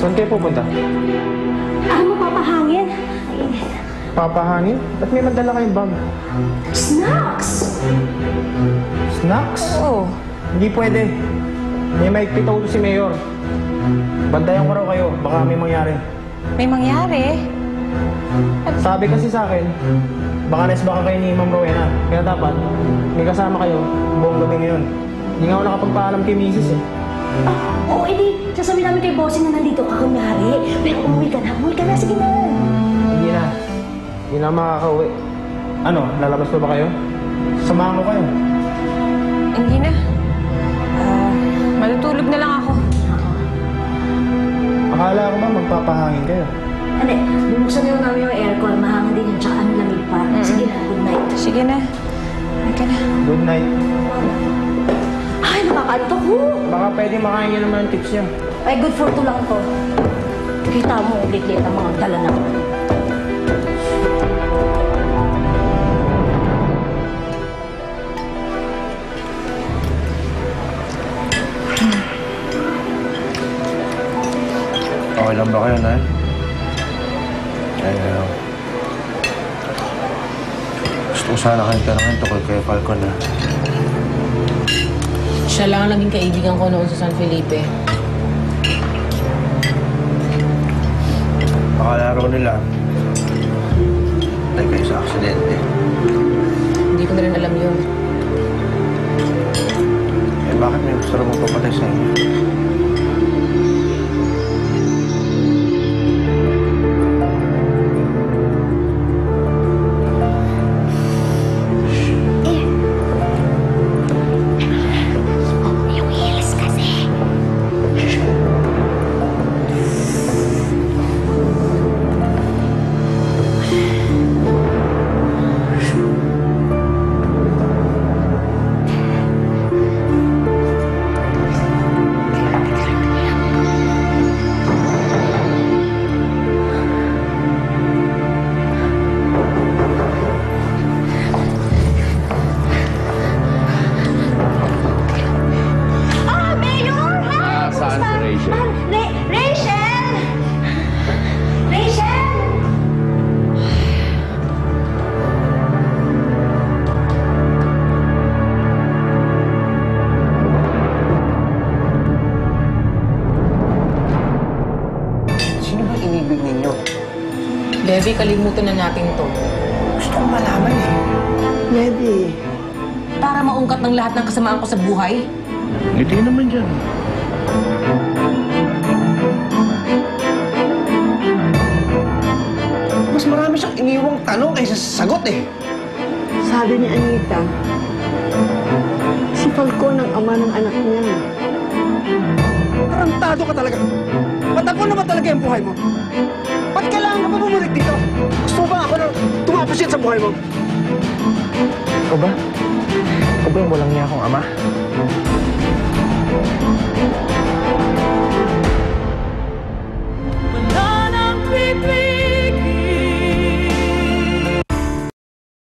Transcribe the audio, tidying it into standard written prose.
Saan kayo pupunta? Papahangin. Papahangin? Ba't may mandala kayong bag? Snacks! Snacks? Oo. Hindi pwede. May maigpit ulo si Mayor. Bantayan ko raw kayo. Baka may mangyari. May mangyari? Sabi kasi sa akin, baka kayo ni Ma'am Rowena. Kaya dapat, may kasama kayo buong gabi ngayon. Hindi nga ako nakapagpaalam kay Mrs. eh. Oo, edi. Sasabihin namin kay bossing na nandito ka kunyari. Pero umuwi ka na. Sige na. Hindi na. Hindi na makakauwi. Ano, lalabas pa ba kayo? Samahan ko kayo. Hindi na. Matutulog na lang ako. Akala ko ba magpapahangin kayo? Hindi, bubuksan na lang namin yung aircon. Mahangin din yun, tsaka ang lamig pa. Sige na, good night. Sige na. Halika na. Good night. Ay, nakakantok ko. Baka pwede makain nyo naman yung tips niyo. Ay, good for two lang to. Kita mo, ulit-lit ang mga dala na. Okay lang ba kayo, Nay? Gusto ko sana kayong tanongin tungkol kay Falcon, ha? Siya lang ang naging kaibigan ko noon sa San Felipe. Pakalaro nila. Dahil kayo sa aksidente. Hindi ko na rin alam yun. Eh, bakit may gusto rin magpapatay sa inyo? Levi, kalimutan na natin to. Gusto kong malaman, eh. Levi. Para maungkat ng lahat ng kasamaan ko sa buhay. Hindi naman dyan. Mas marami siyang iniwang tanong kaysa sagot, eh. Sabi ni Anita, si Falcon ang ama ng anak niya. Tarantado ka talaga. Matapon naman talaga yung buhay mo. Ba't kailangan ka pa bumulik dito? Gusto mo ba ako na tumapos yan sa buhay mo? Ikaw ba? Ikaw ba yung walang niya akong ama?